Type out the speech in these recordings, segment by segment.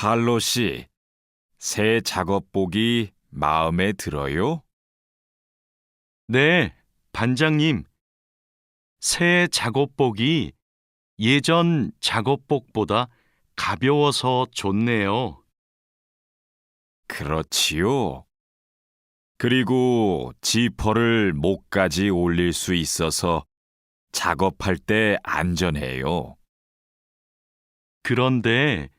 칼로 씨, 새 작업복이 마음에 들어요? 네, 반장님. 새 작업복이 예전 작업복보다 가벼워서 좋네요. 그렇지요. 그리고 지퍼를 목까지 올릴 수 있어서 작업할 때 안전해요. 그런데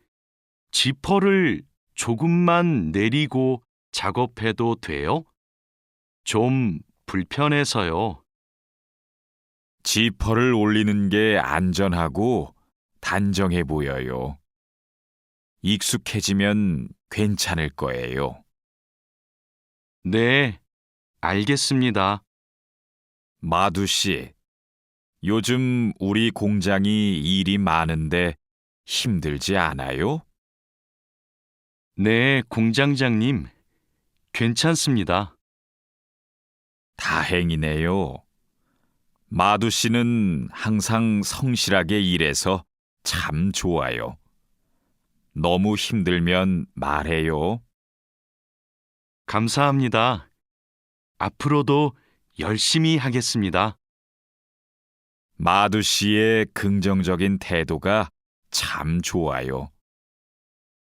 지퍼를 조금만 내리고 작업해도 돼요? 좀 불편해서요. 지퍼를 올리는 게 안전하고 단정해 보여요. 익숙해지면 괜찮을 거예요. 네, 알겠습니다. 마두 씨, 요즘 우리 공장이 일이 많은데 힘들지 않아요? 네, 공장장님. 괜찮습니다. 다행이네요. 마두 씨는 항상 성실하게 일해서 참 좋아요. 너무 힘들면 말해요. 감사합니다. 앞으로도 열심히 하겠습니다. 마두 씨의 긍정적인 태도가 참 좋아요.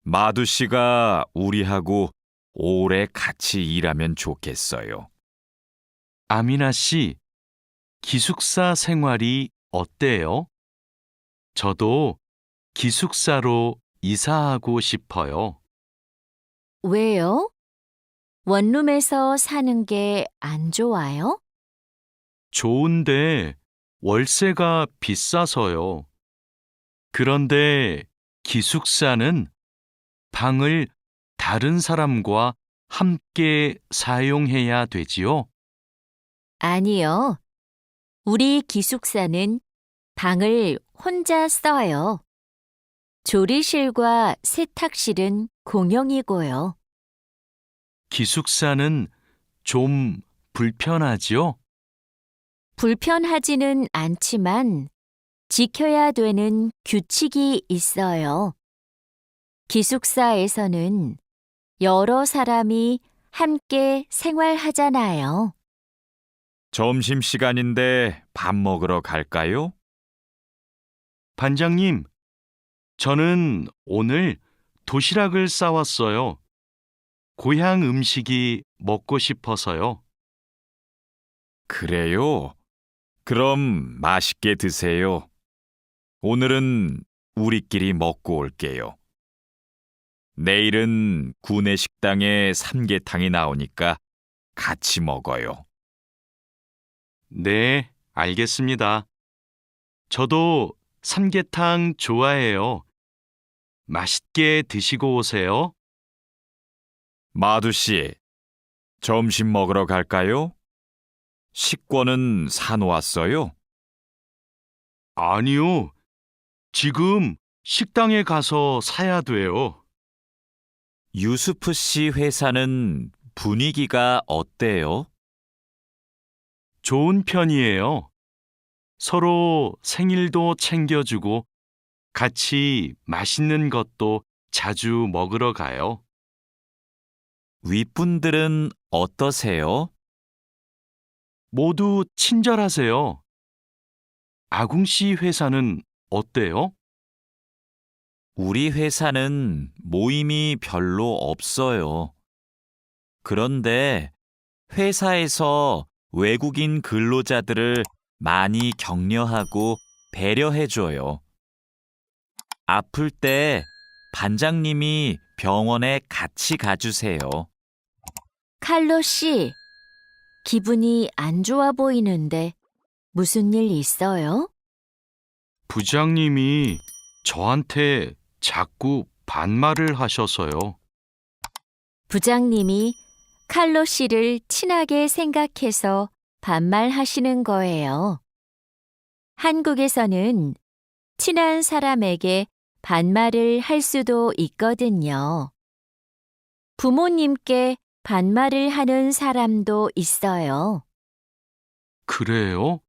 마두 씨가 우리하고 오래 같이 일하면 좋겠어요. 아미나 씨, 기숙사 생활이 어때요? 저도 기숙사로 이사하고 싶어요. 왜요? 원룸에서 사는 게 안 좋아요? 좋은데 월세가 비싸서요. 그런데 기숙사는 방을 다른 사람과 함께 사용해야 되지요? 아니요. 우리 기숙사는 방을 혼자 써요. 조리실과 세탁실은 공용이고요. 기숙사는 좀 불편하지요? 불편하지는 않지만 지켜야 되는 규칙이 있어요. 기숙사에서는 여러 사람이 함께 생활하잖아요. 점심시간인데 밥 먹으러 갈까요? 반장님, 저는 오늘 도시락을 싸왔어요. 고향 음식이 먹고 싶어서요. 그래요. 그럼 맛있게 드세요. 오늘은 우리끼리 먹고 올게요. 내일은 구내 식당에 삼계탕이 나오니까 같이 먹어요. 네, 알겠습니다. 저도 삼계탕 좋아해요. 맛있게 드시고 오세요. 마두 씨, 점심 먹으러 갈까요? 식권은 사놓았어요? 아니요, 지금 식당에 가서 사야 돼요. 유수프 씨 회사는 분위기가 어때요? 좋은 편이에요. 서로 생일도 챙겨주고 같이 맛있는 것도 자주 먹으러 가요. 윗분들은 어떠세요? 모두 친절하세요. 아궁 씨 회사는 어때요? 우리 회사는 모임이 별로 없어요. 그런데 회사에서 외국인 근로자들을 많이 격려하고 배려해줘요. 아플 때 반장님이 병원에 같이 가주세요. 칼로 씨, 기분이 안 좋아 보이는데 무슨 일 있어요? 부장님이 저한테 자꾸 반말을 하셔서요. 부장님이 칼로 씨를 친하게 생각해서 반말하시는 거예요. 한국에서는 친한 사람에게 반말을 할 수도 있거든요. 부모님께 반말을 하는 사람도 있어요. 그래요?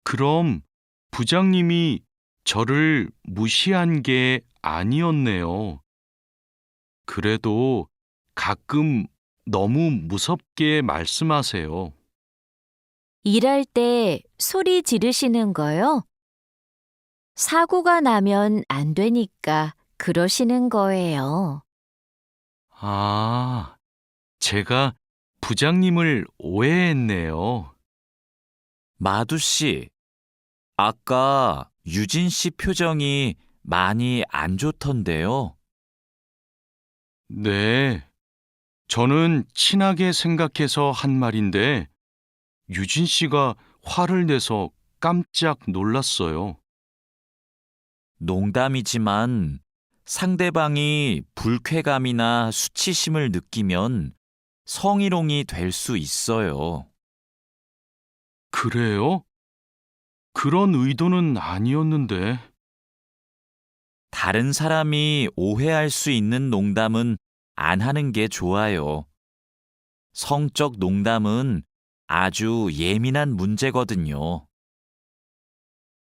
그럼 부장님이 저를 무시한 게 아니었네요. 그래도 가끔 너무 무섭게 말씀하세요. 일할 때 소리 지르시는 거요? 사고가 나면 안 되니까 그러시는 거예요. 아, 제가 부장님을 오해했네요. 마두 씨, 아까 유진 씨 표정이 많이 안 좋던데요. 네, 저는 친하게 생각해서 한 말인데, 유진 씨가 화를 내서 깜짝 놀랐어요. 농담이지만 상대방이 불쾌감이나 수치심을 느끼면 성희롱이 될 수 있어요. 그래요? 그런 의도는 아니었는데. 다른 사람이 오해할 수 있는 농담은 안 하는 게 좋아요. 성적 농담은 아주 예민한 문제거든요.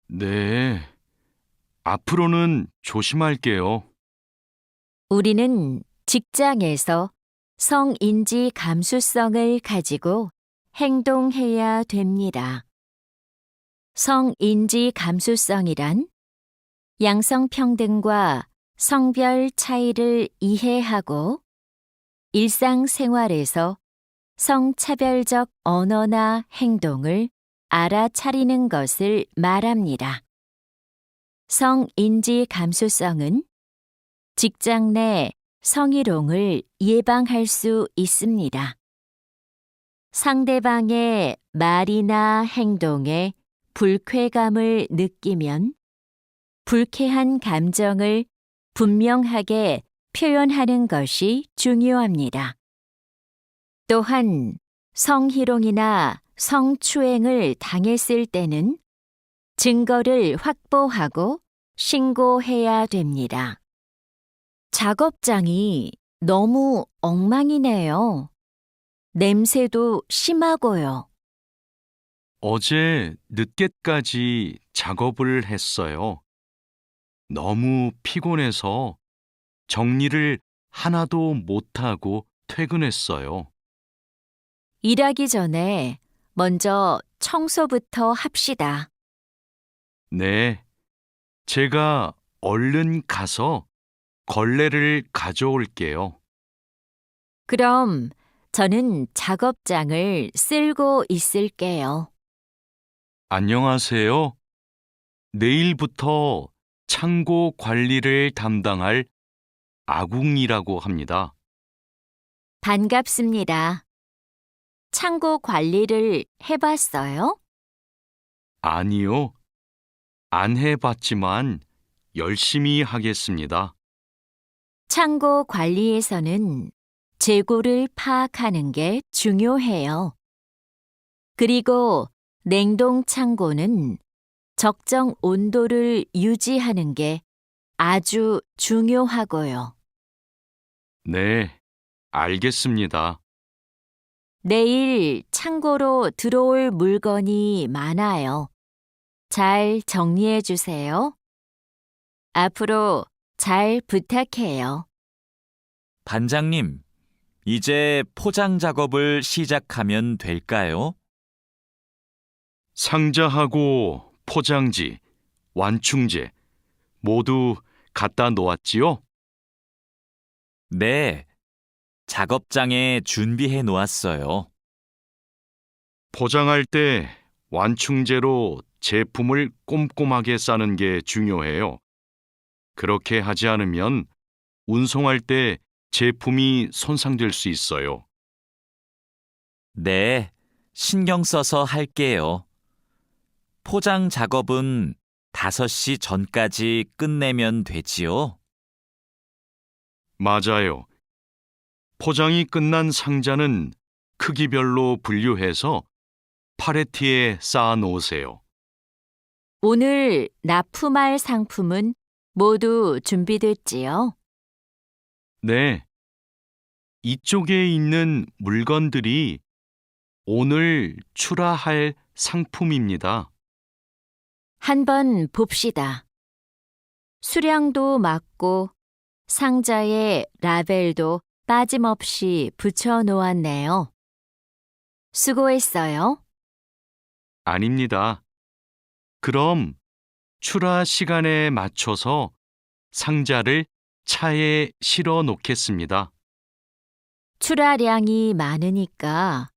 네, 앞으로는 조심할게요. 우리는 직장에서 성인지 감수성을 가지고 행동해야 됩니다. 성인지 감수성이란 양성평등과 성별 차이를 이해하고 일상생활에서 성차별적 언어나 행동을 알아차리는 것을 말합니다. 성인지 감수성은 직장 내 성희롱을 예방할 수 있습니다. 상대방의 말이나 행동에 불쾌감을 느끼면 불쾌한 감정을 분명하게 표현하는 것이 중요합니다. 또한 성희롱이나 성추행을 당했을 때는 증거를 확보하고 신고해야 됩니다. 작업장이 너무 엉망이네요. 냄새도 심하고요. 어제 늦게까지 작업을 했어요. 너무 피곤해서 정리를 하나도 못하고 퇴근했어요. 일하기 전에 먼저 청소부터 합시다. 네, 제가 얼른 가서 걸레를 가져올게요. 그럼 저는 작업장을 쓸고 있을게요. 안녕하세요. 내일부터 창고 관리를 담당할 아궁이라고 합니다. 반갑습니다. 창고 관리를 해봤어요? 아니요, 안 해봤지만 열심히 하겠습니다. 창고 관리에서는 재고를 파악하는 게 중요해요. 그리고 냉동 창고는 적정 온도를 유지하는 게 아주 중요하고요. 네, 알겠습니다. 내일 창고로 들어올 물건이 많아요. 잘 정리해 주세요. 앞으로 잘 부탁해요. 반장님, 이제 포장 작업을 시작하면 될까요? 상자하고 포장지, 완충제 모두 갖다 놓았지요? 네, 작업장에 준비해 놓았어요. 포장할 때 완충제로 제품을 꼼꼼하게 싸는 게 중요해요. 그렇게 하지 않으면 운송할 때 제품이 손상될 수 있어요. 네, 신경 써서 할게요. 포장 작업은 5시 전까지 끝내면 되지요? 맞아요. 포장이 끝난 상자는 크기별로 분류해서 팔레트에 쌓아 놓으세요. 오늘 납품할 상품은 모두 준비됐지요? 네. 이쪽에 있는 물건들이 오늘 출하할 상품입니다. 한번 봅시다. 수량도 맞고 상자에 라벨도 빠짐없이 붙여 놓았네요. 수고했어요. 아닙니다. 그럼 출하 시간에 맞춰서 상자를 차에 실어 놓겠습니다. 출하량이 많으니까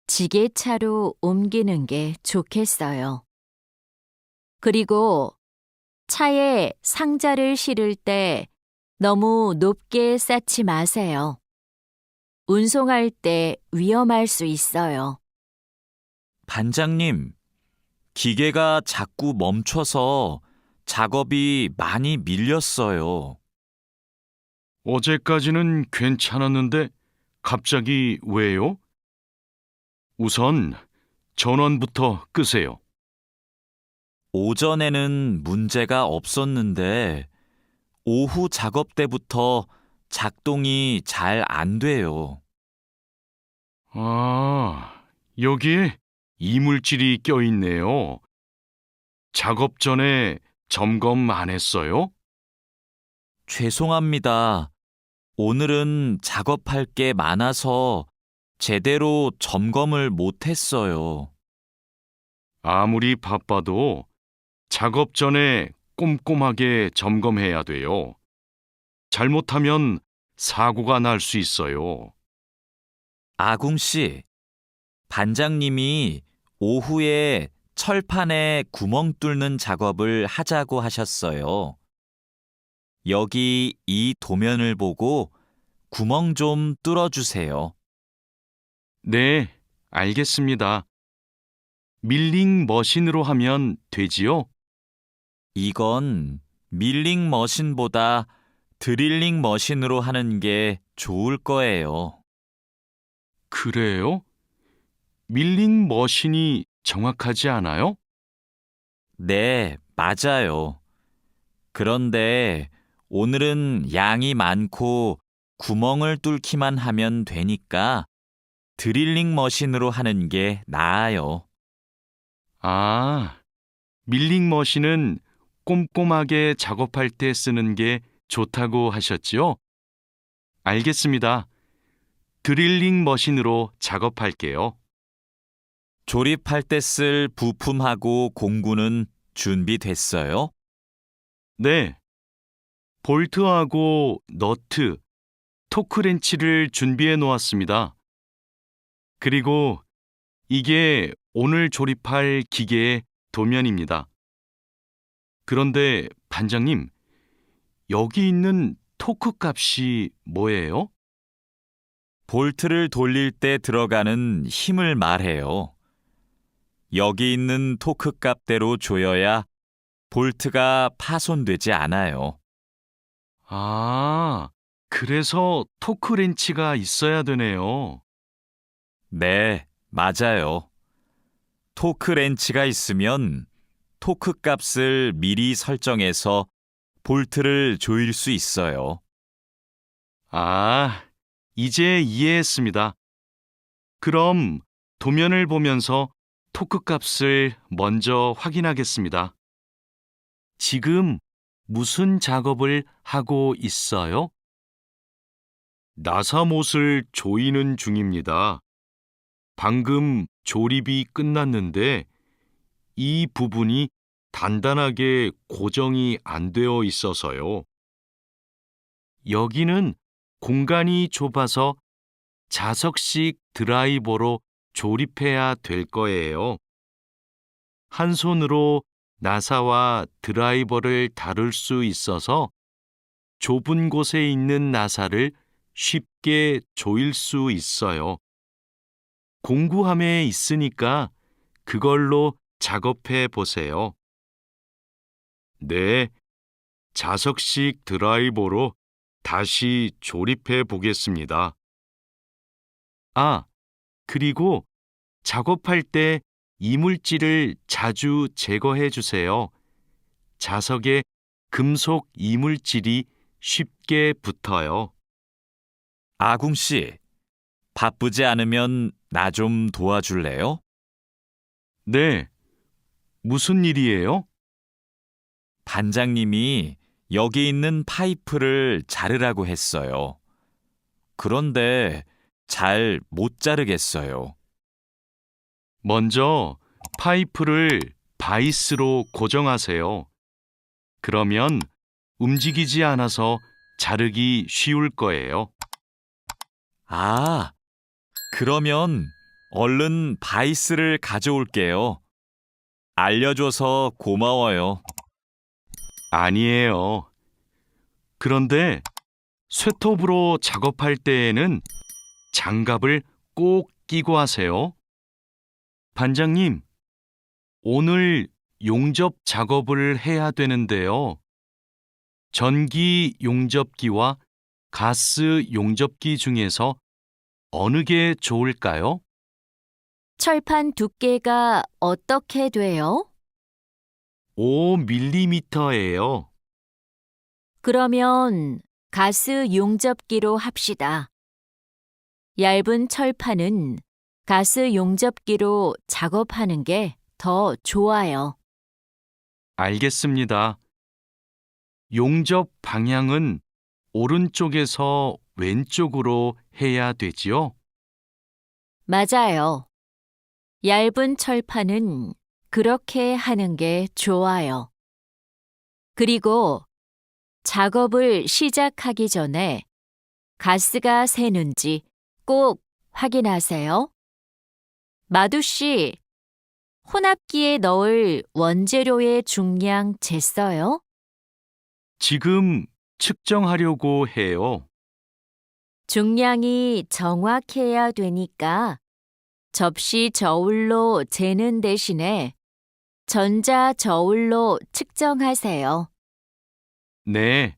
지게차로 옮기는 게 좋겠어요. 그리고 차에 상자를 실을 때 너무 높게 쌓지 마세요. 운송할 때 위험할 수 있어요. 반장님, 기계가 자꾸 멈춰서 작업이 많이 밀렸어요. 어제까지는 괜찮았는데 갑자기 왜요? 우선 전원부터 끄세요. 오전에는 문제가 없었는데 오후 작업 때부터 작동이 잘 안 돼요. 아, 여기에 이물질이 껴있네요. 작업 전에 점검 안 했어요? 죄송합니다. 오늘은 작업할 게 많아서 제대로 점검을 못 했어요. 아무리 바빠도 작업 전에 꼼꼼하게 점검해야 돼요. 잘못하면 사고가 날 수 있어요. 아궁 씨, 반장님이 오후에 철판에 구멍 뚫는 작업을 하자고 하셨어요. 여기 이 도면을 보고 구멍 좀 뚫어주세요. 네, 알겠습니다. 밀링 머신으로 하면 되지요? 이건 밀링 머신보다 드릴링 머신으로 하는 게 좋을 거예요. 그래요? 밀링 머신이 정확하지 않아요? 네, 맞아요. 그런데 오늘은 양이 많고 구멍을 뚫기만 하면 되니까 드릴링 머신으로 하는 게 나아요. 아, 밀링 머신은 꼼꼼하게 작업할 때 쓰는 게 좋다고 하셨지요? 알겠습니다. 드릴링 머신으로 작업할게요. 조립할 때 쓸 부품하고 공구는 준비됐어요? 네. 볼트하고 너트, 토크렌치를 준비해 놓았습니다. 그리고 이게 오늘 조립할 기계의 도면입니다. 그런데 반장님, 여기 있는 토크 값이 뭐예요? 볼트를 돌릴 때 들어가는 힘을 말해요. 여기 있는 토크 값대로 조여야 볼트가 파손되지 않아요. 아, 그래서 토크렌치가 있어야 되네요. 네, 맞아요. 토크 렌치가 있으면 토크 값을 미리 설정해서 볼트를 조일 수 있어요. 아, 이제 이해했습니다. 그럼 도면을 보면서 토크 값을 먼저 확인하겠습니다. 지금 무슨 작업을 하고 있어요? 나사못을 조이는 중입니다. 방금 조립이 끝났는데 이 부분이 단단하게 고정이 안 되어 있어서요. 여기는 공간이 좁아서 자석식 드라이버로 조립해야 될 거예요. 한 손으로 나사와 드라이버를 다룰 수 있어서 좁은 곳에 있는 나사를 쉽게 조일 수 있어요. 공구함에 있으니까 그걸로 작업해 보세요. 네, 자석식 드라이버로 다시 조립해 보겠습니다. 아, 그리고 작업할 때 이물질을 자주 제거해 주세요. 자석에 금속 이물질이 쉽게 붙어요. 아궁 씨, 바쁘지 않으면 나 좀 도와줄래요? 네, 무슨 일이에요? 반장님이 여기 있는 파이프를 자르라고 했어요. 그런데 잘 못 자르겠어요. 먼저 파이프를 바이스로 고정하세요. 그러면 움직이지 않아서 자르기 쉬울 거예요. 아, 그러면 얼른 바이스를 가져올게요. 알려줘서 고마워요. 아니에요. 그런데 쇠톱으로 작업할 때에는 장갑을 꼭 끼고 하세요. 반장님, 오늘 용접 작업을 해야 되는데요. 전기 용접기와 가스 용접기 중에서 어느 게 좋을까요? 철판 두께가 어떻게 돼요? 5mm예요. 그러면 가스 용접기로 합시다. 얇은 철판은 가스 용접기로 작업하는 게 더 좋아요. 알겠습니다. 용접 방향은 오른쪽에서 왼쪽으로 해야 되지요? 맞아요. 얇은 철판은 그렇게 하는 게 좋아요. 그리고 작업을 시작하기 전에 가스가 새는지 꼭 확인하세요. 마두 씨, 혼합기에 넣을 원재료의 중량 쟀어요? 지금 측정하려고 해요. 중량이 정확해야 되니까 접시 저울로 재는 대신에 전자 저울로 측정하세요. 네.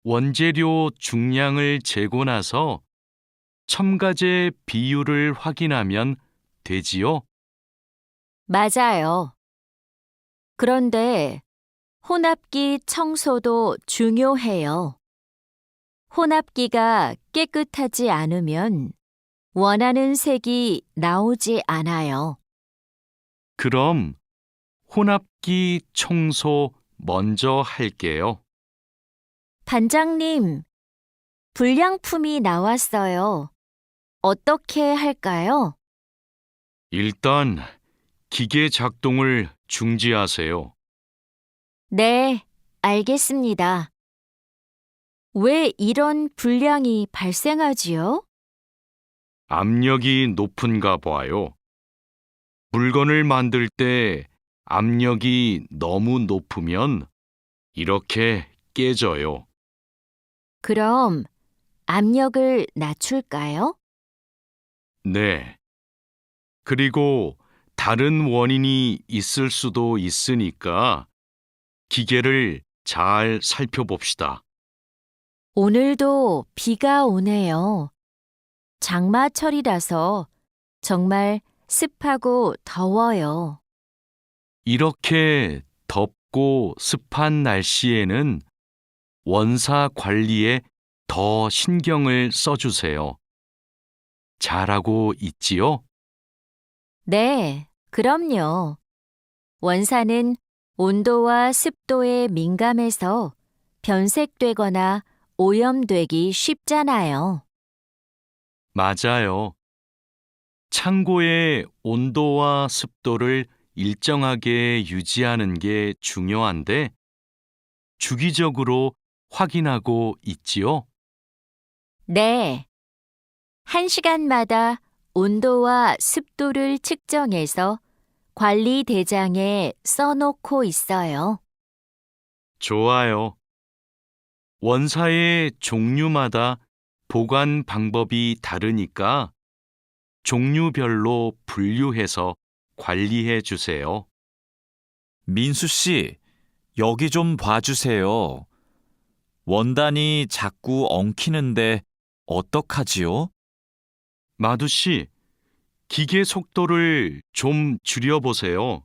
원재료 중량을 재고 나서 첨가제 비율을 확인하면 되지요? 맞아요. 그런데 혼합기 청소도 중요해요. 혼합기가 깨끗하지 않으면 원하는 색이 나오지 않아요. 그럼 혼합기 청소 먼저 할게요. 반장님, 불량품이 나왔어요. 어떻게 할까요? 일단 기계 작동을 중지하세요. 네, 알겠습니다. 왜 이런 불량이 발생하지요? 압력이 높은가 봐요. 물건을 만들 때 압력이 너무 높으면 이렇게 깨져요. 그럼 압력을 낮출까요? 네. 그리고 다른 원인이 있을 수도 있으니까 기계를 잘 살펴봅시다. 오늘도 비가 오네요. 장마철이라서 정말 습하고 더워요. 이렇게 덥고 습한 날씨에는 원사 관리에 더 신경을 써주세요. 잘하고 있지요? 네, 그럼요. 원사는 온도와 습도에 민감해서 변색되거나 오염되기 쉽잖아요. 맞아요. 창고의 온도와 습도를 일정하게 유지하는 게 중요한데 주기적으로 확인하고 있지요? 네. 1시간마다 온도와 습도를 측정해서 관리 대장에 써놓고 있어요. 좋아요. 원사의 종류마다 보관 방법이 다르니까 종류별로 분류해서 관리해 주세요. 민수 씨, 여기 좀 봐주세요. 원단이 자꾸 엉키는데 어떡하지요? 마두 씨, 기계 속도를 좀 줄여보세요.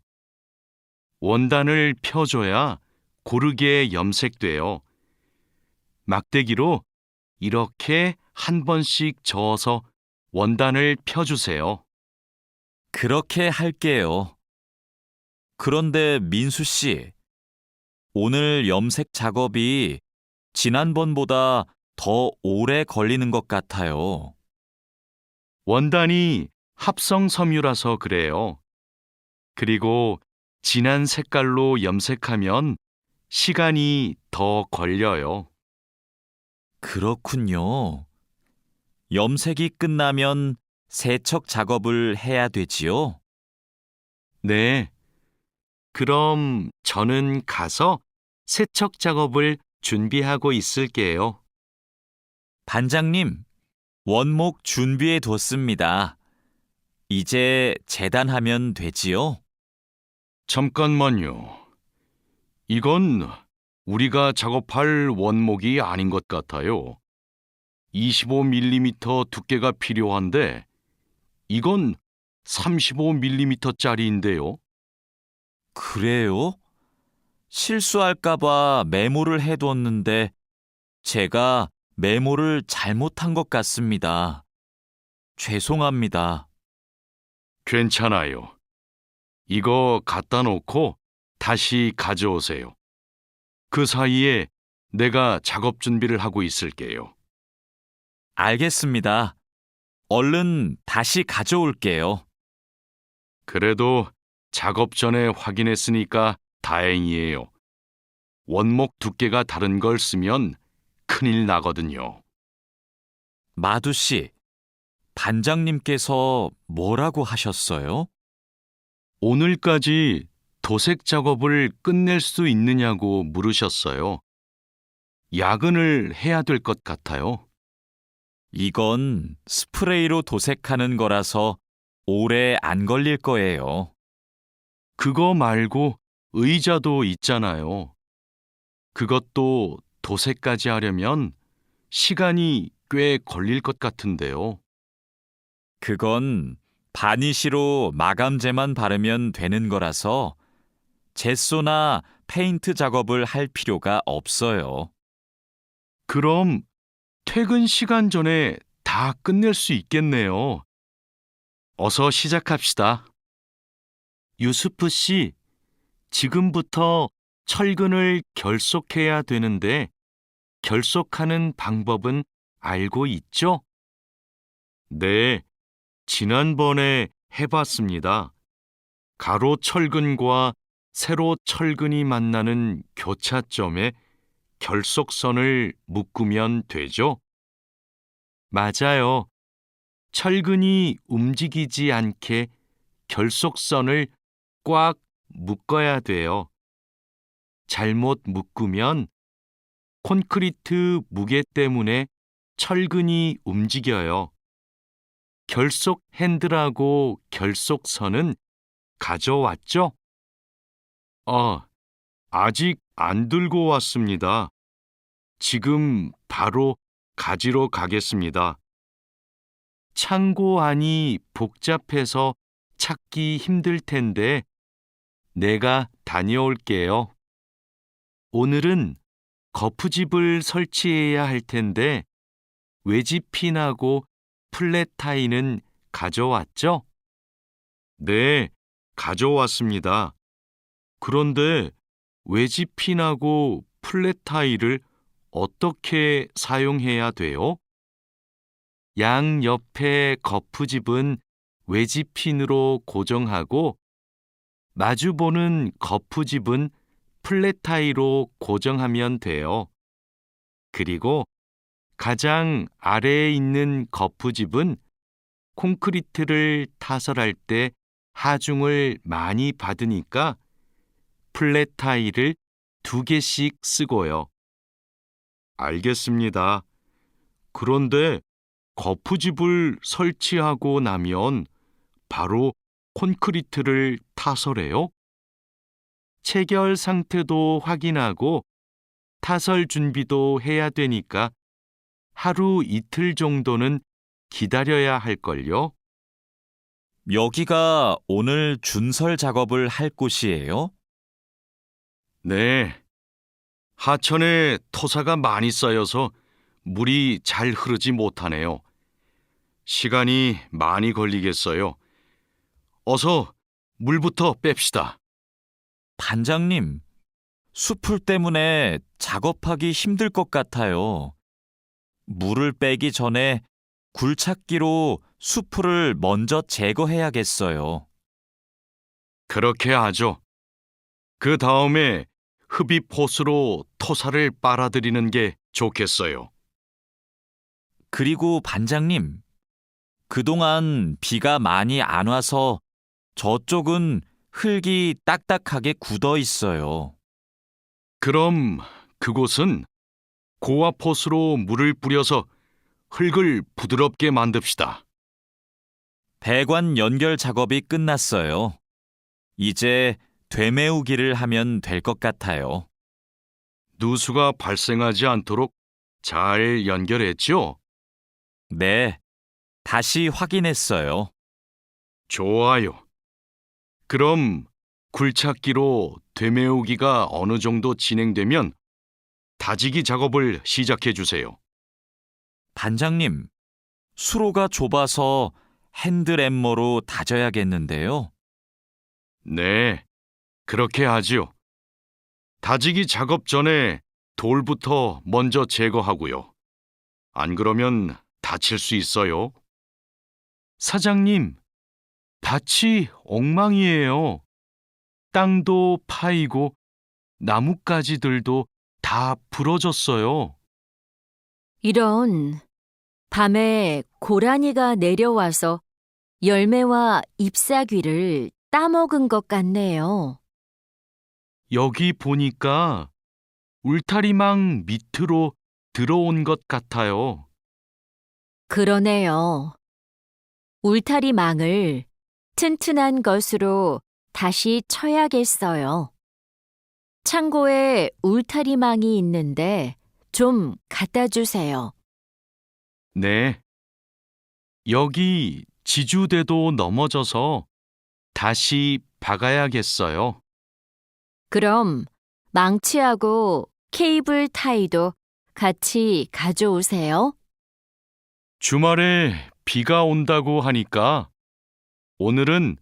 원단을 펴줘야 고르게 염색돼요. 막대기로 이렇게 한 번씩 저어서 원단을 펴주세요. 그렇게 할게요. 그런데 민수 씨, 오늘 염색 작업이 지난번보다 더 오래 걸리는 것 같아요. 원단이 합성 섬유라서 그래요. 그리고 진한 색깔로 염색하면 시간이 더 걸려요. 그렇군요. 염색이 끝나면 세척 작업을 해야 되지요? 네. 그럼 저는 가서 세척 작업을 준비하고 있을게요. 반장님, 원목 준비해 뒀습니다. 이제 재단하면 되지요? 잠깐만요. 이건 우리가 작업할 원목이 아닌 것 같아요. 25mm 두께가 필요한데 이건 35mm짜리인데요. 그래요? 실수할까봐 메모를 해뒀는데 제가 메모를 잘못한 것 같습니다. 죄송합니다. 괜찮아요. 이거 갖다 놓고 다시 가져오세요. 그 사이에 내가 작업 준비를 하고 있을게요. 알겠습니다. 얼른 다시 가져올게요. 그래도 작업 전에 확인했으니까 다행이에요. 원목 두께가 다른 걸 쓰면 큰일 나거든요. 마두 씨, 반장님께서 뭐라고 하셨어요? 오늘까지 도색 작업을 끝낼 수 있느냐고 물으셨어요. 야근을 해야 될 것 같아요. 이건 스프레이로 도색하는 거라서 오래 안 걸릴 거예요. 그거 말고 의자도 있잖아요. 그것도 도색까지 하려면 시간이 꽤 걸릴 것 같은데요. 그건 바니쉬로 마감제만 바르면 되는 거라서 젯소나 페인트 작업을 할 필요가 없어요. 그럼 퇴근 시간 전에 다 끝낼 수 있겠네요. 어서 시작합시다. 유수프 씨, 지금부터 철근을 결속해야 되는데 결속하는 방법은 알고 있죠? 네, 지난번에 해봤습니다. 가로 철근과 세로 철근이 만나는 교차점에 결속선을 묶으면 되죠? 맞아요. 철근이 움직이지 않게 결속선을 꽉 묶어야 돼요. 잘못 묶으면 콘크리트 무게 때문에 철근이 움직여요. 결속 핸들하고 결속선은 가져왔죠? 아직 안 들고 왔습니다. 지금 바로 가지러 가겠습니다. 창고 안이 복잡해서 찾기 힘들 텐데 내가 다녀올게요. 오늘은 거푸집을 설치해야 할 텐데 외지핀하고 플랫타이는 가져왔죠? 네, 가져왔습니다. 그런데 외지핀하고 플랫타이를 어떻게 사용해야 돼요? 양 옆에 거푸집은 외지핀으로 고정하고 마주보는 거푸집은 플랫타이로 고정하면 돼요. 그리고 가장 아래에 있는 거푸집은 콘크리트를 타설할 때 하중을 많이 받으니까 플랫타이를 2개씩 쓰고요. 알겠습니다. 그런데 거푸집을 설치하고 나면 바로 콘크리트를 타설해요? 체결 상태도 확인하고 타설 준비도 해야 되니까 하루 이틀 정도는 기다려야 할걸요? 여기가 오늘 준설 작업을 할 곳이에요? 네. 하천에 토사가 많이 쌓여서 물이 잘 흐르지 못하네요. 시간이 많이 걸리겠어요. 어서 물부터 뺍시다. 반장님, 수풀 때문에 작업하기 힘들 것 같아요. 물을 빼기 전에 굴착기로 수풀을 먼저 제거해야겠어요. 그렇게 하죠. 그 다음에 흡입 호스로 토사를 빨아들이는 게 좋겠어요. 그리고 반장님, 그동안 비가 많이 안 와서 저쪽은 흙이 딱딱하게 굳어 있어요. 그럼 그곳은 고압 호스로 물을 뿌려서 흙을 부드럽게 만듭시다. 배관 연결 작업이 끝났어요. 이제 되메우기를 하면 될 것 같아요. 누수가 발생하지 않도록 잘 연결했죠? 네, 다시 확인했어요. 좋아요. 그럼 굴착기로 되메우기가 어느 정도 진행되면 다지기 작업을 시작해 주세요. 반장님, 수로가 좁아서 핸드램머로 다져야겠는데요. 네, 그렇게 하지요. 다지기 작업 전에 돌부터 먼저 제거하고요. 안 그러면 다칠 수 있어요. 사장님, 밭이 엉망이에요. 땅도 파이고 나뭇가지들도 다 부러졌어요. 이런, 밤에 고라니가 내려와서 열매와 잎사귀를 따먹은 것 같네요. 여기 보니까 울타리망 밑으로 들어온 것 같아요. 그러네요. 울타리망을 튼튼한 것으로 다시 쳐야겠어요. 창고에 울타리망이 있는데 좀 갖다 주세요. 네. 여기 지주대도 넘어져서 다시 박아야겠어요. 그럼 망치하고 케이블 타이도 같이 가져오세요. 주말에 비가 온다고 하니까 오늘은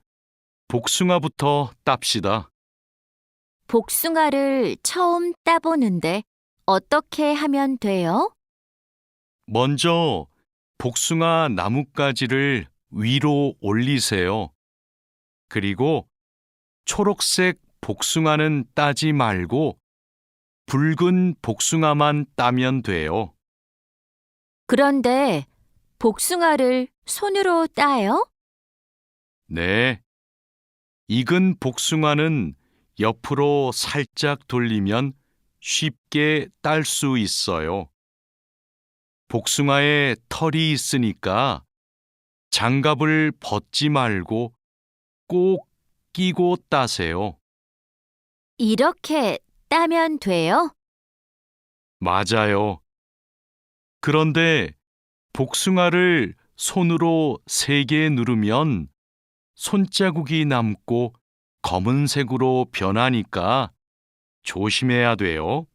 복숭아부터 땁시다. 복숭아를 처음 따보는데 어떻게 하면 돼요? 먼저 복숭아 나뭇가지를 위로 올리세요. 그리고 초록색 복숭아는 따지 말고 붉은 복숭아만 따면 돼요. 그런데 복숭아를 손으로 따요? 네. 익은 복숭아는 옆으로 살짝 돌리면 쉽게 딸 수 있어요. 복숭아에 털이 있으니까 장갑을 벗지 말고 꼭 끼고 따세요. 이렇게 따면 돼요? 맞아요. 그런데 복숭아를 손으로 세게 누르면 손자국이 남고 검은색으로 변하니까 조심해야 돼요.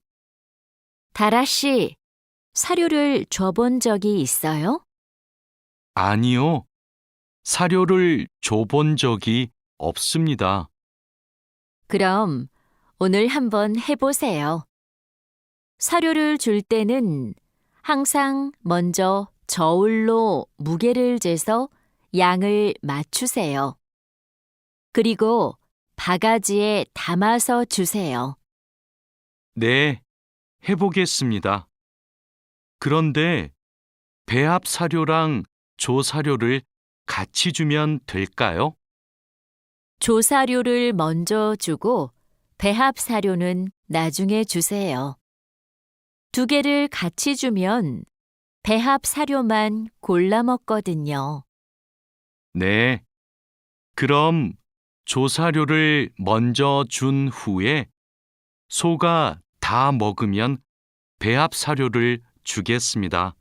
다라 씨, 사료를 줘본 적이 있어요? 아니요. 사료를 줘본 적이 없습니다. 그럼 오늘 한번 해보세요. 사료를 줄 때는 항상 먼저 저울로 무게를 재서 양을 맞추세요. 그리고 바가지에 담아서 주세요. 네, 해보겠습니다. 그런데 배합 사료랑 조사료를 같이 주면 될까요? 조사료를 먼저 주고 배합 사료는 나중에 주세요. 두 개를 같이 주면 배합 사료만 골라 먹거든요. 네. 그럼 조사료를 먼저 준 후에 소가 다 먹으면 배합 사료를 주겠습니다.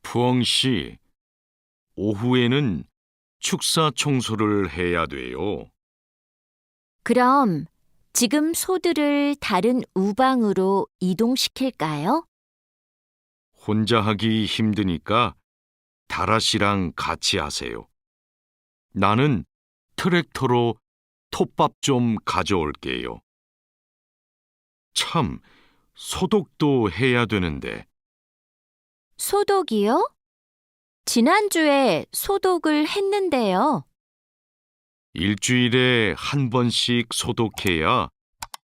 푸엉 씨, 오후에는 축사 청소를 해야 돼요. 그럼 지금 소들을 다른 우방으로 이동시킬까요? 혼자 하기 힘드니까 다라 씨랑 같이 하세요. 나는 트랙터로 톱밥 좀 가져올게요. 참, 소독도 해야 되는데. 소독이요? 지난주에 소독을 했는데요. 일주일에 한 번씩 소독해야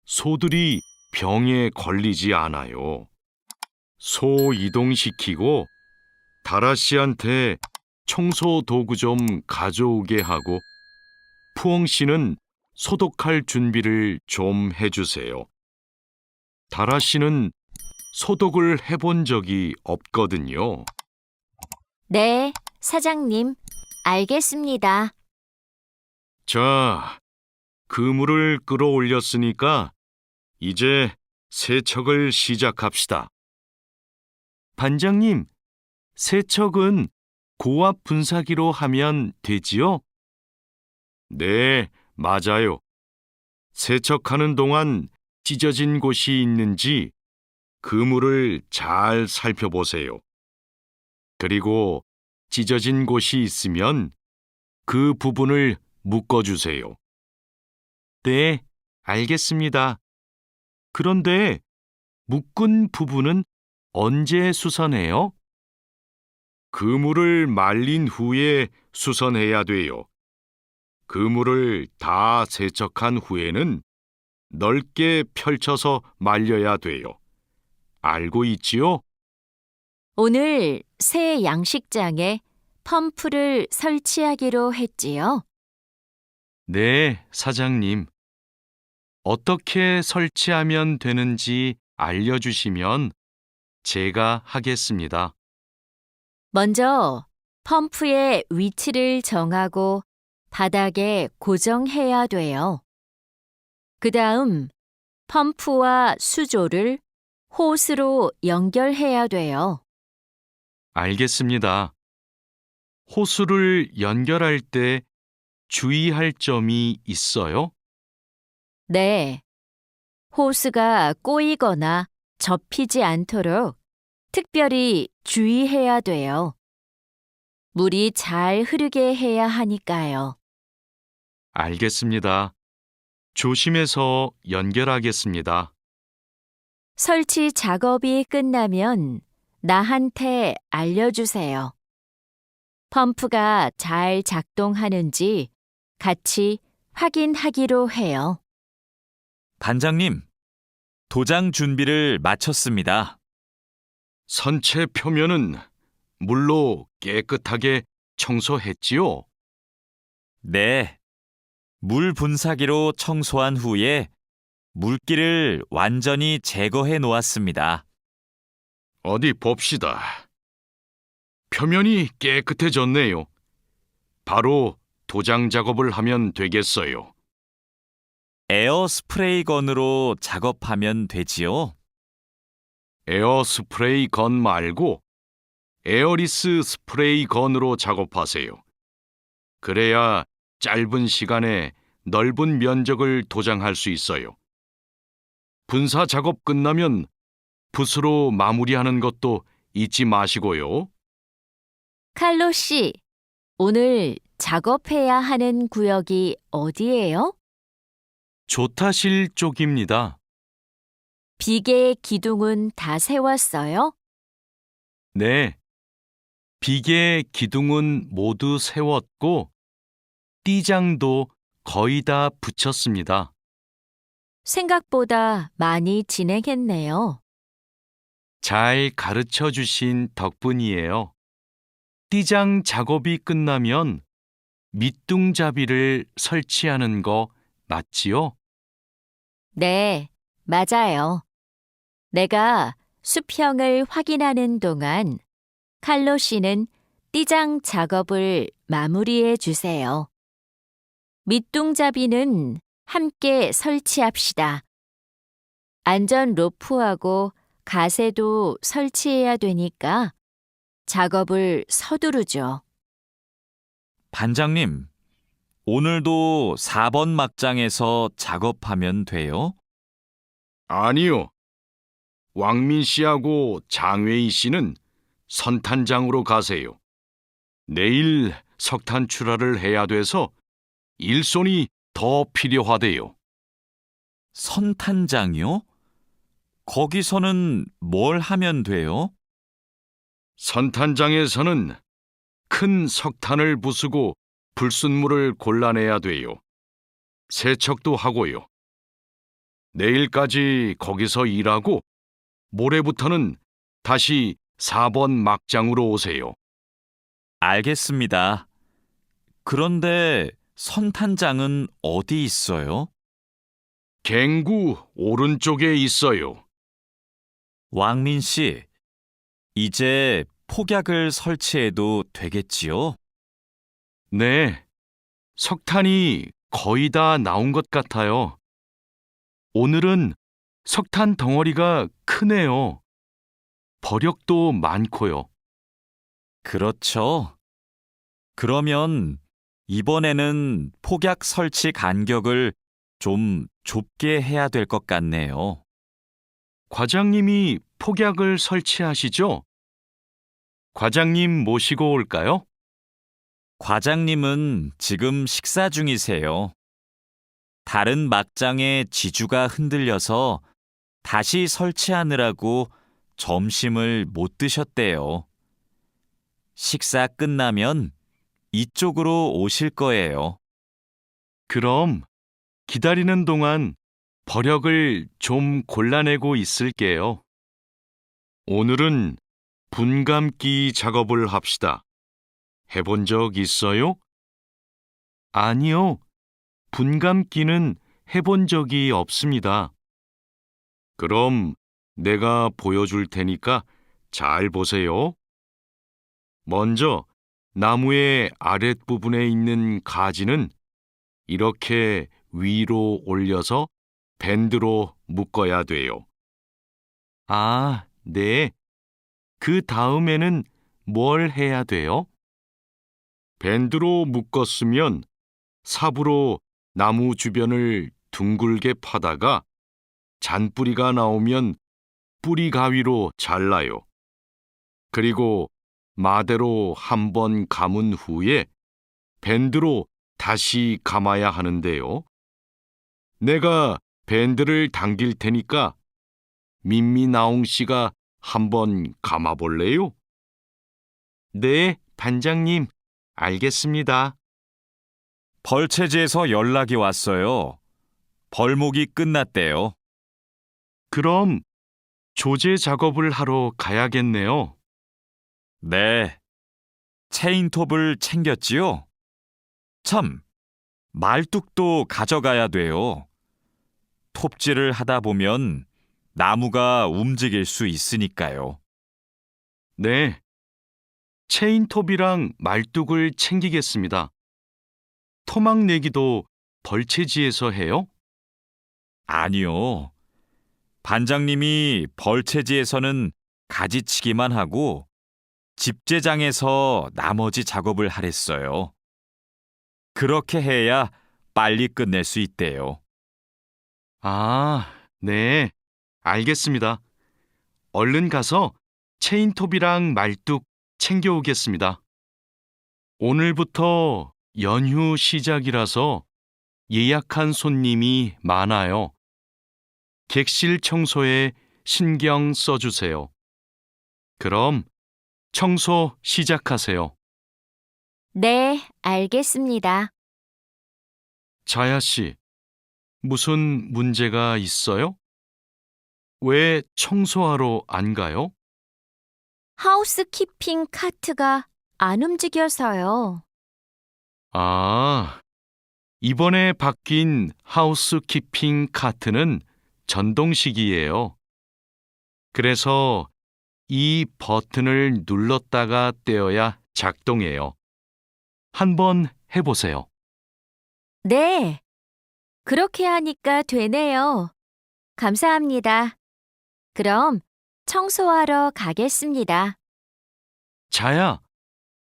소들이 병에 걸리지 않아요. 소 이동시키고 다라 씨한테 청소 도구 좀 가져오게 하고 푸엉 씨는 소독할 준비를 좀 해주세요. 다라 씨는 소독을 해본 적이 없거든요. 네, 사장님. 알겠습니다. 자, 그물을 끌어올렸으니까 이제 세척을 시작합시다. 반장님, 세척은 고압 분사기로 하면 되지요? 네, 맞아요. 세척하는 동안 찢어진 곳이 있는지 그물을 잘 살펴보세요. 그리고 찢어진 곳이 있으면 그 부분을 묶어주세요. 네, 알겠습니다. 그런데 묶은 부분은 언제 수선해요? 그물을 말린 후에 수선해야 돼요. 그물을 다 세척한 후에는 넓게 펼쳐서 말려야 돼요. 알고 있지요? 오늘 새 양식장에 펌프를 설치하기로 했지요. 네, 사장님. 어떻게 설치하면 되는지 알려주시면 제가 하겠습니다. 먼저 펌프의 위치를 정하고 바닥에 고정해야 돼요. 그 다음 펌프와 수조를 호스로 연결해야 돼요. 알겠습니다. 호수를 연결할 때 주의할 점이 있어요? 네. 호스가 꼬이거나 접히지 않도록 특별히 주의해야 돼요. 물이 잘 흐르게 해야 하니까요. 알겠습니다. 조심해서 연결하겠습니다. 설치 작업이 끝나면 나한테 알려주세요. 펌프가 잘 작동하는지 같이 확인하기로 해요. 반장님, 도장 준비를 마쳤습니다. 선체 표면은 물로 깨끗하게 청소했지요? 네. 물 분사기로 청소한 후에 물기를 완전히 제거해 놓았습니다. 어디 봅시다. 표면이 깨끗해졌네요. 바로 도장 작업을 하면 되겠어요. 에어 스프레이 건으로 작업하면 되지요? 에어 스프레이 건 말고 에어리스 스프레이 건으로 작업하세요. 그래야 짧은 시간에 넓은 면적을 도장할 수 있어요. 분사 작업 끝나면 붓으로 마무리하는 것도 잊지 마시고요. 칼로 씨, 오늘 작업해야 하는 구역이 어디예요? 조타실 쪽입니다. 비계 기둥은 다 세웠어요? 네. 비계 기둥은 모두 세웠고 띠장도 거의 다 붙였습니다. 생각보다 많이 진행했네요. 잘 가르쳐 주신 덕분이에요. 띠장 작업이 끝나면 밑둥잡이를 설치하는 거 맞지요? 네, 맞아요. 내가 수평을 확인하는 동안 칼로 씨는 띠장 작업을 마무리해 주세요. 밑둥잡이는 함께 설치합시다. 안전 로프하고 가세도 설치해야 되니까 작업을 서두르죠. 반장님, 오늘도 4번 막장에서 작업하면 돼요? 아니요. 왕민 씨하고 장외희 씨는 선탄장으로 가세요. 내일 석탄 출하를 해야 돼서 일손이 더 필요하대요. 선탄장이요? 거기서는 뭘 하면 돼요? 선탄장에서는 큰 석탄을 부수고 불순물을 골라내야 돼요. 세척도 하고요. 내일까지 거기서 일하고 모레부터는 다시 4번 막장으로 오세요. 알겠습니다. 그런데 선탄장은 어디 있어요? 갱구 오른쪽에 있어요. 왕민 씨, 이제 폭약을 설치해도 되겠지요? 네, 석탄이 거의 다 나온 것 같아요. 오늘은 석탄 덩어리가 크네요. 버력도 많고요. 그렇죠. 그러면 이번에는 폭약 설치 간격을 좀 좁게 해야 될 것 같네요. 과장님이 폭약을 설치하시죠? 과장님 모시고 올까요? 과장님은 지금 식사 중이세요. 다른 막장의 지주가 흔들려서 다시 설치하느라고 점심을 못 드셨대요. 식사 끝나면 이쪽으로 오실 거예요. 그럼 기다리는 동안 버력을 좀 골라내고 있을게요. 오늘은 분감기 작업을 합시다. 해본 적 있어요? 아니요. 분감기는 해본 적이 없습니다. 그럼 내가 보여줄 테니까 잘 보세요. 먼저 나무의 아랫부분에 있는 가지는 이렇게 위로 올려서 밴드로 묶어야 돼요. 아, 네. 그 다음에는 뭘 해야 돼요? 밴드로 묶었으면 삽으로 나무 주변을 둥글게 파다가 잔뿌리가 나오면 뿌리 가위로 잘라요. 그리고 마대로 한 번 감은 후에 밴드로 다시 감아야 하는데요. 내가 밴드를 당길 테니까 민미나옹 씨가 한번 감아볼래요? 네, 반장님, 알겠습니다. 벌채지에서 연락이 왔어요. 벌목이 끝났대요. 그럼 조제 작업을 하러 가야겠네요. 네. 체인톱을 챙겼지요? 참, 말뚝도 가져가야 돼요. 톱질을 하다 보면 나무가 움직일 수 있으니까요. 네, 체인톱이랑 말뚝을 챙기겠습니다. 토막 내기도 벌채지에서 해요? 아니요. 반장님이 벌채지에서는 가지치기만 하고 집재장에서 나머지 작업을 하랬어요. 그렇게 해야 빨리 끝낼 수 있대요. 아, 네, 알겠습니다. 얼른 가서 체인톱이랑 말뚝 챙겨오겠습니다. 오늘부터 연휴 시작이라서 예약한 손님이 많아요. 객실 청소에 신경 써주세요. 그럼 청소 시작하세요. 네, 알겠습니다. 자야 씨, 무슨 문제가 있어요? 왜 청소하러 안 가요? 하우스키핑 카트가 안 움직여서요. 아, 이번에 바뀐 하우스키핑 카트는 전동식이에요. 그래서 이 버튼을 눌렀다가 떼어야 작동해요. 한번 해보세요. 네, 그렇게 하니까 되네요. 감사합니다. 그럼 청소하러 가겠습니다. 자야,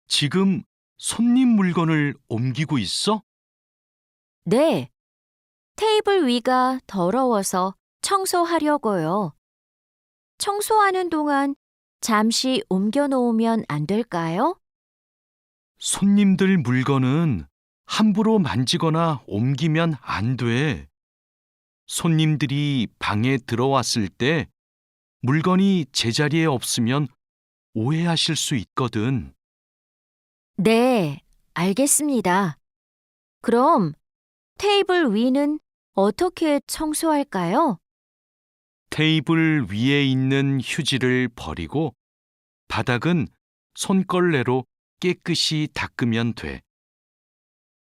지금 손님 물건을 옮기고 있어? 네, 테이블 위가 더러워서 청소하려고요. 청소하는 동안 잠시 옮겨 놓으면 안 될까요? 손님들 물건은 함부로 만지거나 옮기면 안 돼. 손님들이 방에 들어왔을 때 물건이 제자리에 없으면 오해하실 수 있거든. 네, 알겠습니다. 그럼 테이블 위는 어떻게 청소할까요? 테이블 위에 있는 휴지를 버리고 바닥은 손걸레로 깨끗이 닦으면 돼.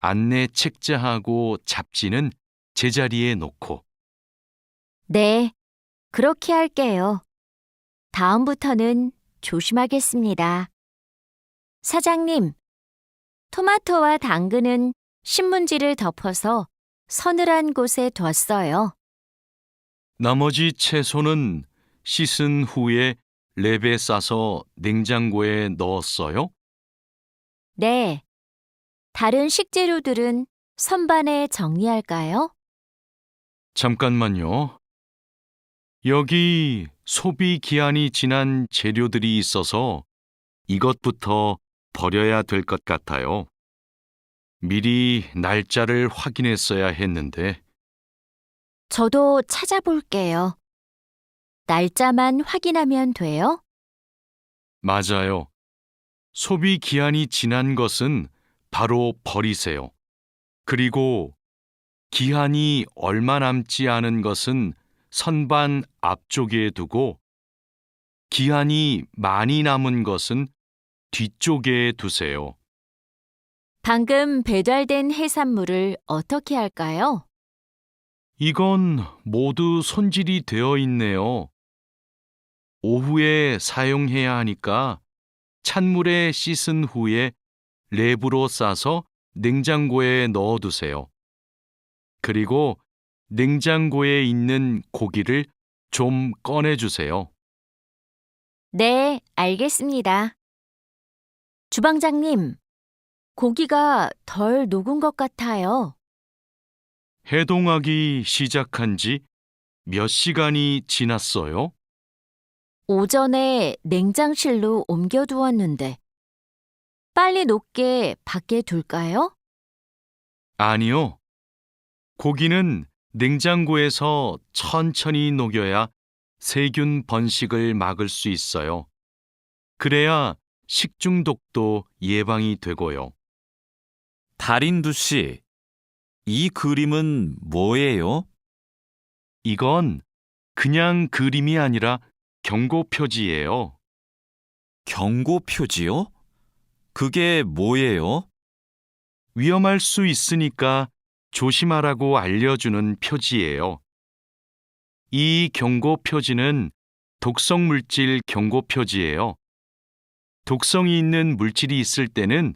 안내 책자하고 잡지는 제자리에 놓고. 네, 그렇게 할게요. 다음부터는 조심하겠습니다. 사장님, 토마토와 당근은 신문지를 덮어서 서늘한 곳에 뒀어요. 나머지 채소는 씻은 후에 랩에 싸서 냉장고에 넣었어요? 네, 다른 식재료들은 선반에 정리할까요? 잠깐만요. 여기 소비 기한이 지난 재료들이 있어서 이것부터 버려야 될 것 같아요. 미리 날짜를 확인했어야 했는데. 저도 찾아볼게요. 날짜만 확인하면 돼요? 맞아요. 소비 기한이 지난 것은 바로 버리세요. 그리고 기한이 얼마 남지 않은 것은 선반 앞쪽에 두고 기한이 많이 남은 것은 뒤쪽에 두세요. 방금 배달된 해산물을 어떻게 할까요? 이건 모두 손질이 되어 있네요. 오후에 사용해야 하니까 찬물에 씻은 후에 랩으로 싸서 냉장고에 넣어두세요. 그리고 냉장고에 있는 고기를 좀 꺼내주세요. 네, 알겠습니다. 주방장님, 고기가 덜 녹은 것 같아요. 해동하기 시작한 지 몇 시간이 지났어요? 오전에 냉장실로 옮겨두었는데, 빨리 녹게 밖에 둘까요? 아니요. 고기는 냉장고에서 천천히 녹여야 세균 번식을 막을 수 있어요. 그래야 식중독도 예방이 되고요. 달인두 씨, 이 그림은 뭐예요? 이건 그냥 그림이 아니라 경고 표지예요. 경고 표지요? 그게 뭐예요? 위험할 수 있으니까 조심하라고 알려주는 표지예요. 이 경고 표지는 독성 물질 경고 표지예요. 독성이 있는 물질이 있을 때는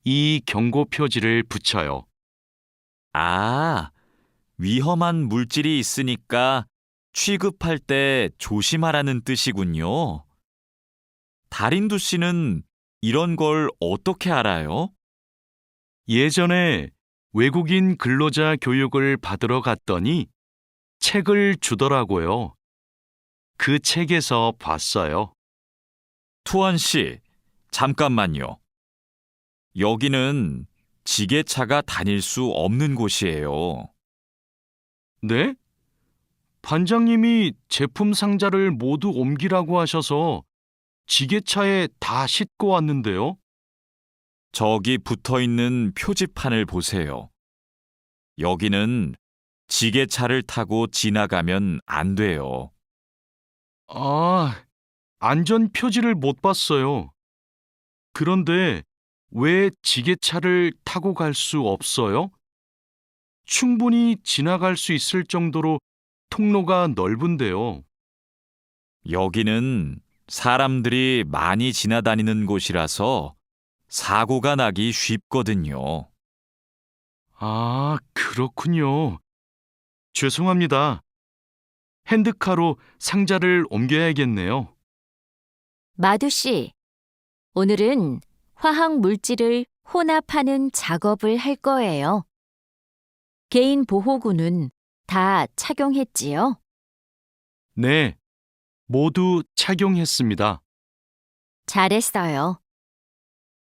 이 경고 표지를 붙여요. 아, 위험한 물질이 있으니까 취급할 때 조심하라는 뜻이군요. 달인두 씨는 이런 걸 어떻게 알아요? 예전에 외국인 근로자 교육을 받으러 갔더니 책을 주더라고요. 그 책에서 봤어요. 투원 씨, 잠깐만요. 여기는 지게차가 다닐 수 없는 곳이에요. 네? 반장님이 제품 상자를 모두 옮기라고 하셔서 지게차에 다 싣고 왔는데요. 저기 붙어 있는 표지판을 보세요. 여기는 지게차를 타고 지나가면 안 돼요. 아, 안전 표지를 못 봤어요. 그런데 왜 지게차를 타고 갈 수 없어요? 충분히 지나갈 수 있을 정도로 통로가 넓은데요. 여기는 사람들이 많이 지나다니는 곳이라서 사고가 나기 쉽거든요. 아, 그렇군요. 죄송합니다. 핸드카로 상자를 옮겨야겠네요. 마두 씨, 오늘은 화학 물질을 혼합하는 작업을 할 거예요. 개인 보호구는 다 착용했지요? 네, 모두 착용했습니다. 잘했어요.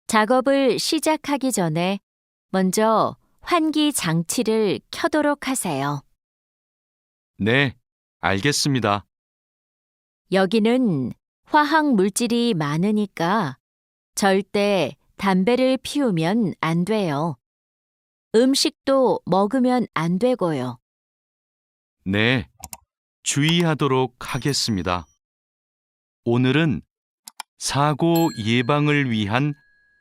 작업을 시작하기 전에 먼저 환기 장치를 켜도록 하세요. 네, 알겠습니다. 여기는 화학 물질이 많으니까 절대 담배를 피우면 안 돼요. 음식도 먹으면 안 되고요. 네, 주의하도록 하겠습니다. 오늘은 사고 예방을 위한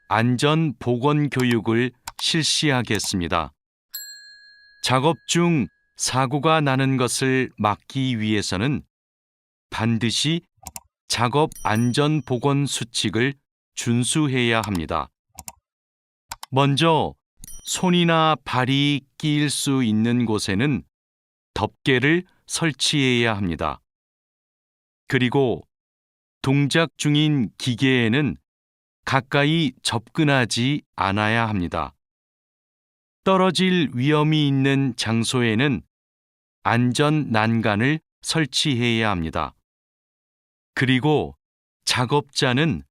안전 보건 교육을 실시하겠습니다. 작업 중 사고가 나는 것을 막기 위해서는 반드시 작업 안전 보건 수칙을 준수해야 합니다. 먼저 손이나 발이 끼일 수 있는 곳에는 덮개를 설치해야 합니다. 그리고 동작 중인 기계에는 가까이 접근하지 않아야 합니다. 떨어질 위험이 있는 장소에는 안전 난간을 설치해야 합니다. 그리고 작업자는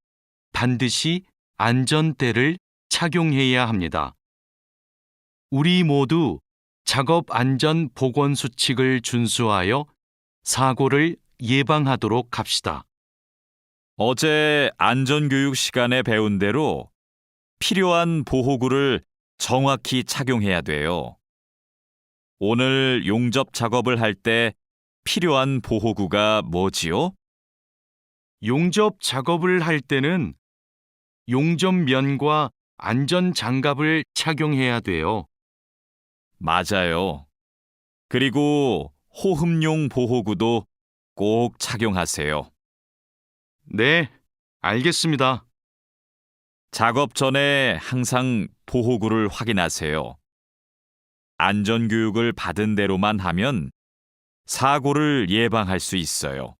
반드시 안전대를 착용해야 합니다. 우리 모두 작업 안전 보건 수칙을 준수하여 사고를 예방하도록 합시다. 어제 안전교육 시간에 배운 대로 필요한 보호구를 정확히 착용해야 돼요. 오늘 용접 작업을 할 때 필요한 보호구가 뭐지요? 용접 작업을 할 때는 용접면과 안전장갑을 착용해야 돼요. 맞아요. 그리고 호흡용 보호구도 꼭 착용하세요. 네, 알겠습니다. 작업 전에 항상 보호구를 확인하세요. 안전교육을 받은 대로만 하면 사고를 예방할 수 있어요.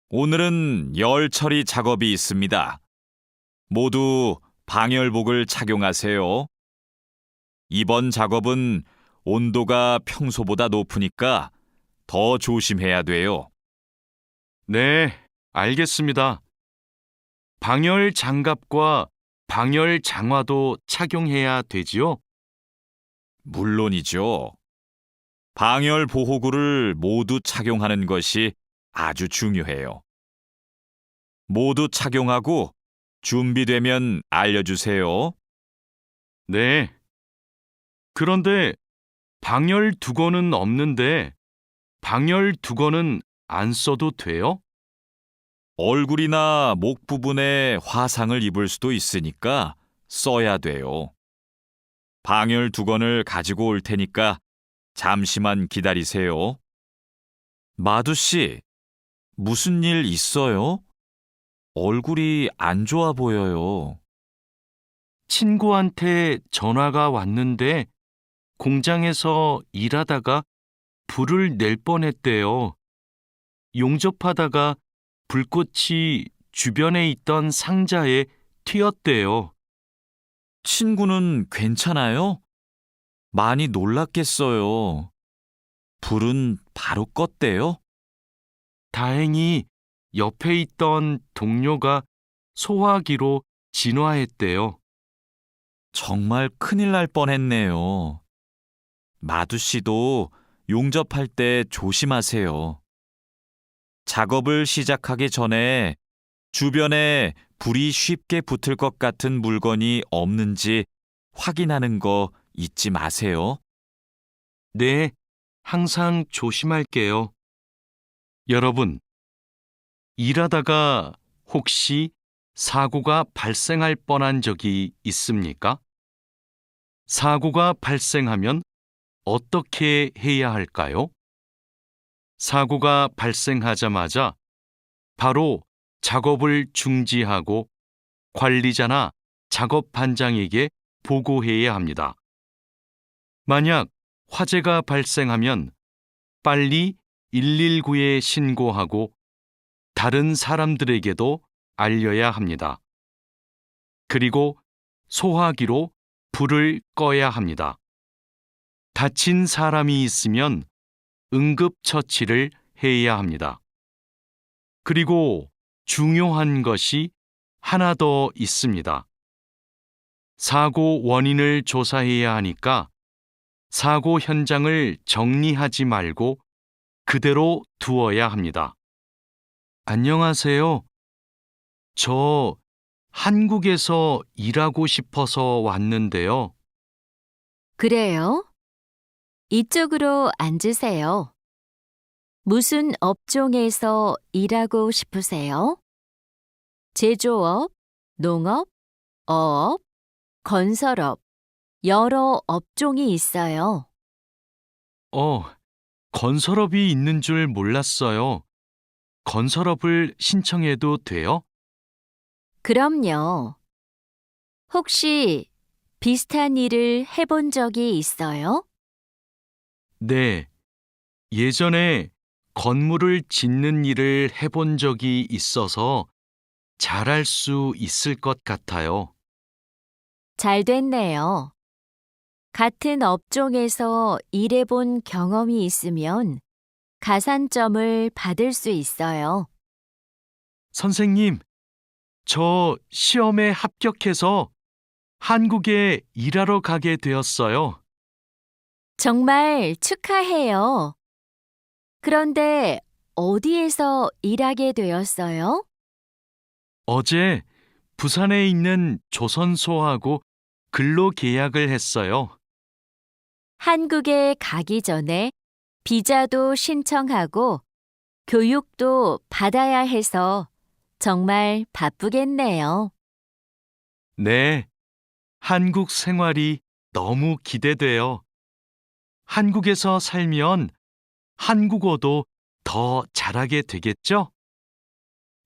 오늘은 열 처리 작업이 있습니다. 모두 방열복을 착용하세요. 이번 작업은 온도가 평소보다 높으니까 더 조심해야 돼요. 네, 알겠습니다. 방열 장갑과 방열 장화도 착용해야 되지요? 물론이죠. 방열 보호구를 모두 착용하는 것이 아주 중요해요. 모두 착용하고 준비되면 알려주세요. 네. 그런데 방열 두건은 없는데 방열 두건은 안 써도 돼요? 얼굴이나 목 부분에 화상을 입을 수도 있으니까 써야 돼요. 방열 두건을 가지고 올 테니까 잠시만 기다리세요. 마두 씨, 무슨 일 있어요? 얼굴이 안 좋아 보여요. 친구한테 전화가 왔는데 공장에서 일하다가 불을 낼 뻔했대요. 용접하다가 불꽃이 주변에 있던 상자에 튀었대요. 친구는 괜찮아요? 많이 놀랐겠어요. 불은 바로 껐대요? 다행히 옆에 있던 동료가 소화기로 진화했대요. 정말 큰일 날 뻔했네요. 마두 씨도 용접할 때 조심하세요. 작업을 시작하기 전에 주변에 불이 쉽게 붙을 것 같은 물건이 없는지 확인하는 거 잊지 마세요. 네, 항상 조심할게요. 여러분, 일하다가 혹시 사고가 발생할 뻔한 적이 있습니까? 사고가 발생하면 어떻게 해야 할까요? 사고가 발생하자마자 바로 작업을 중지하고 관리자나 작업 반장에게 보고해야 합니다. 만약 화재가 발생하면 빨리 119에 신고하고 다른 사람들에게도 알려야 합니다. 그리고 소화기로 불을 꺼야 합니다. 다친 사람이 있으면 응급처치를 해야 합니다. 그리고 중요한 것이 하나 더 있습니다. 사고 원인을 조사해야 하니까 사고 현장을 정리하지 말고 그대로 두어야 합니다. 안녕하세요. 저 한국에서 일하고 싶어서 왔는데요. 그래요? 이쪽으로 앉으세요. 무슨 업종에서 일하고 싶으세요? 제조업, 농업, 어업, 건설업, 여러 업종이 있어요. 건설업이 있는 줄 몰랐어요. 건설업을 신청해도 돼요? 그럼요. 혹시 비슷한 일을 해본 적이 있어요? 네. 예전에 건물을 짓는 일을 해본 적이 있어서 잘할 수 있을 것 같아요. 잘 됐네요. 같은 업종에서 일해본 경험이 있으면 가산점을 받을 수 있어요. 선생님, 저 시험에 합격해서 한국에 일하러 가게 되었어요. 정말 축하해요. 그런데 어디에서 일하게 되었어요? 어제 부산에 있는 조선소하고 근로 계약을 했어요. 한국에 가기 전에 비자도 신청하고 교육도 받아야 해서 정말 바쁘겠네요. 네, 한국 생활이 너무 기대돼요. 한국에서 살면 한국어도 더 잘하게 되겠죠?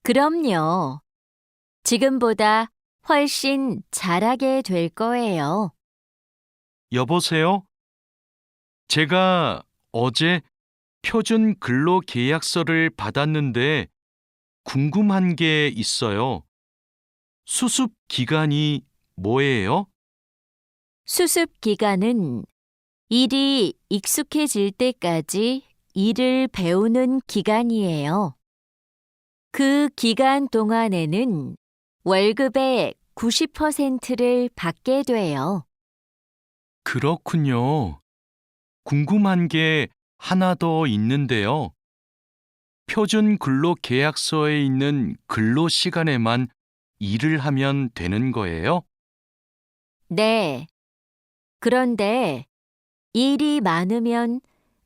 그럼요. 지금보다 훨씬 잘하게 될 거예요. 여보세요? 제가 어제 표준 근로 계약서를 받았는데 궁금한 게 있어요. 수습 기간이 뭐예요? 수습 기간은 일이 익숙해질 때까지 일을 배우는 기간이에요. 그 기간 동안에는 월급의 90%를 받게 돼요. 그렇군요. 궁금한 게 하나 더 있는데요. 표준 근로 계약서에 있는 근로 시간에만 일을 하면 되는 거예요? 네. 그런데 일이 많으면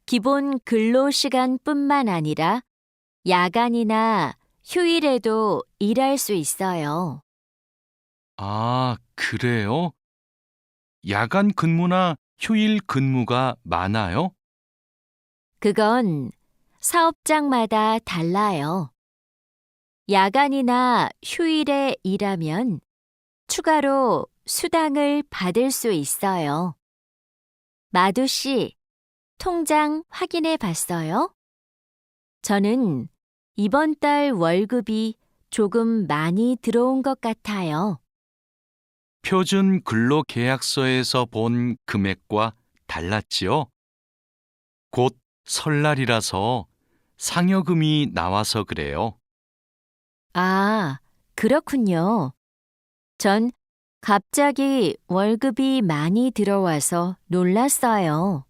기본 근로 시간뿐만 아니라 야간이나 휴일에도 일할 수 있어요. 아, 그래요? 야간 근무나 휴일 근무가 많아요? 그건 사업장마다 달라요. 야간이나 휴일에 일하면 추가로 수당을 받을 수 있어요. 마두 씨, 통장 확인해 봤어요? 저는 이번 달 월급이 조금 많이 들어온 것 같아요. 표준 근로 계약서에서 본 금액과 달랐지요? 곧 설날이라서 상여금이 나와서 그래요. 아, 그렇군요. 전 갑자기 월급이 많이 들어와서 놀랐어요.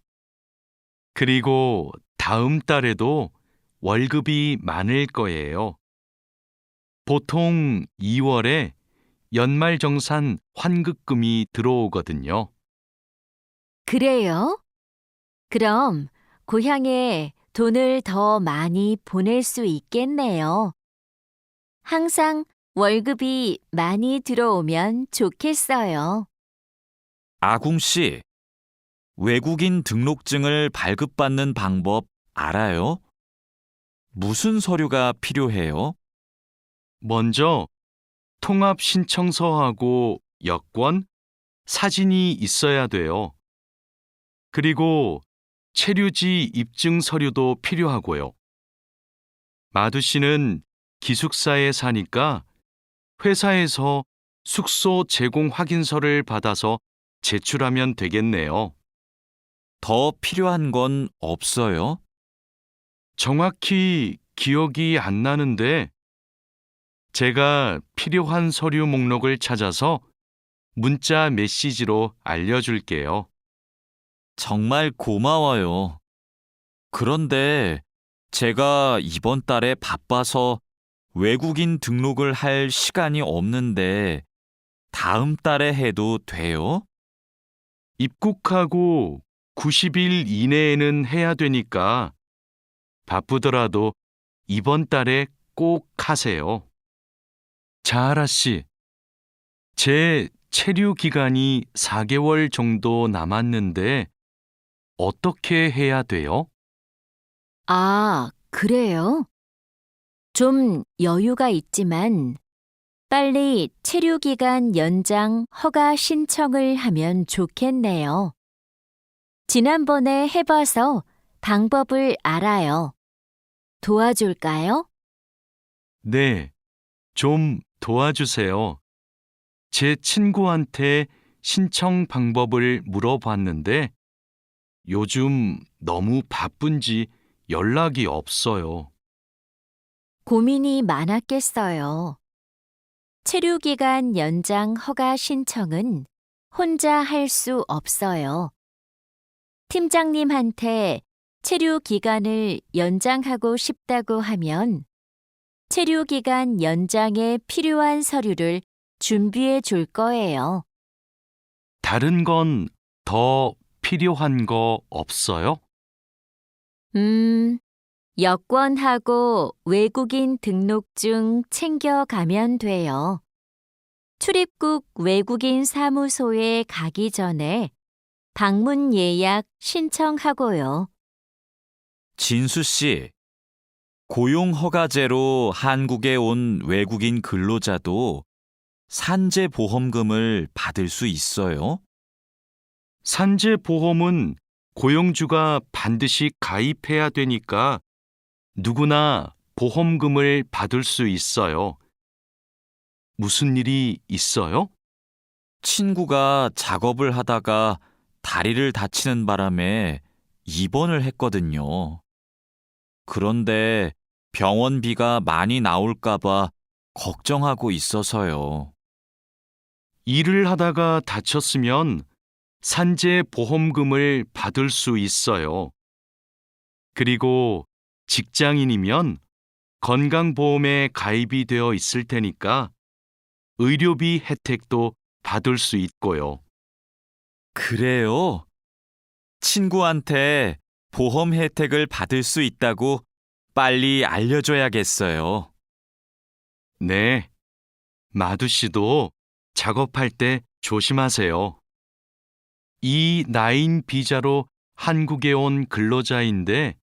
그리고 다음 달에도 월급이 많을 거예요. 보통 2월에 연말정산 환급금이 들어오거든요. 그래요? 그럼 고향에 돈을 더 많이 보낼 수 있겠네요. 항상 월급이 많이 들어오면 좋겠어요. 아궁 씨, 외국인 등록증을 발급받는 방법 알아요? 무슨 서류가 필요해요? 먼저 통합신청서하고 여권, 사진이 있어야 돼요. 그리고 체류지 입증 서류도 필요하고요. 마두 씨는 기숙사에 사니까 회사에서 숙소 제공 확인서를 받아서 제출하면 되겠네요. 더 필요한 건 없어요? 정확히 기억이 안 나는데 제가 필요한 서류 목록을 찾아서 문자 메시지로 알려줄게요. 정말 고마워요. 그런데 제가 이번 달에 바빠서 외국인 등록을 할 시간이 없는데 다음 달에 해도 돼요? 입국하고 90일 이내에는 해야 되니까 바쁘더라도 이번 달에 꼭 하세요. 자하라 씨, 제 체류 기간이 4개월 정도 남았는데 어떻게 해야 돼요? 아, 그래요? 좀 여유가 있지만 빨리 체류 기간 연장 허가 신청을 하면 좋겠네요. 지난번에 해봐서 방법을 알아요. 도와줄까요? 네, 좀 도와주세요. 제 친구한테 신청 방법을 물어봤는데 요즘 너무 바쁜지 연락이 없어요. 고민이 많았겠어요. 체류 기간 연장 허가 신청은 혼자 할 수 없어요. 팀장님한테 체류 기간을 연장하고 싶다고 하면 체류 기간 연장에 필요한 서류를 준비해 줄 거예요. 다른 건 더 필요한 거 없어요? 여권하고 외국인 등록증 챙겨가면 돼요. 출입국 외국인 사무소에 가기 전에 방문 예약 신청하고요. 진수 씨, 고용 허가제로 한국에 온 외국인 근로자도 산재 보험금을 받을 수 있어요? 산재 보험은 고용주가 반드시 가입해야 되니까 누구나 보험금을 받을 수 있어요. 무슨 일이 있어요? 친구가 작업을 하다가 다리를 다치는 바람에 입원을 했거든요. 그런데 병원비가 많이 나올까봐 걱정하고 있어서요. 일을 하다가 다쳤으면 산재 보험금을 받을 수 있어요. 그리고 직장인이면 건강보험에 가입이 되어 있을 테니까 의료비 혜택도 받을 수 있고요. 그래요? 친구한테 보험 혜택을 받을 수 있다고 빨리 알려줘야겠어요. 네, 마두 씨도 작업할 때 조심하세요. E9 비자로 한국에 온 근로자인데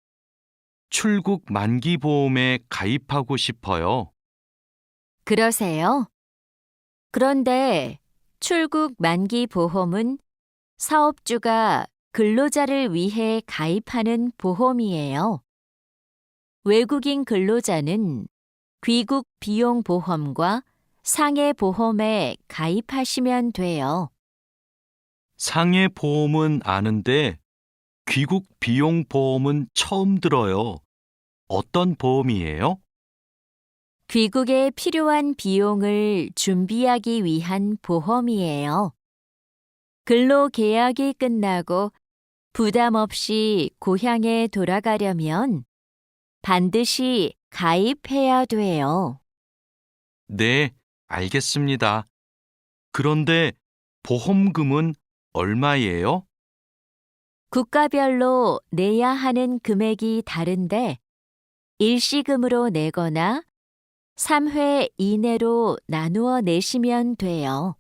출국 만기 보험에 가입하고 싶어요. 그러세요? 그런데 출국 만기 보험은 사업주가 근로자를 위해 가입하는 보험이에요. 외국인 근로자는 귀국 비용 보험과 상해 보험에 가입하시면 돼요. 상해 보험은 아는데 귀국 비용 보험은 처음 들어요. 어떤 보험이에요? 귀국에 필요한 비용을 준비하기 위한 보험이에요. 근로 계약이 끝나고 부담 없이 고향에 돌아가려면 반드시 가입해야 돼요. 네, 알겠습니다. 그런데 보험금은 얼마예요? 국가별로 내야 하는 금액이 다른데 일시금으로 내거나 3회 이내로 나누어 내시면 돼요.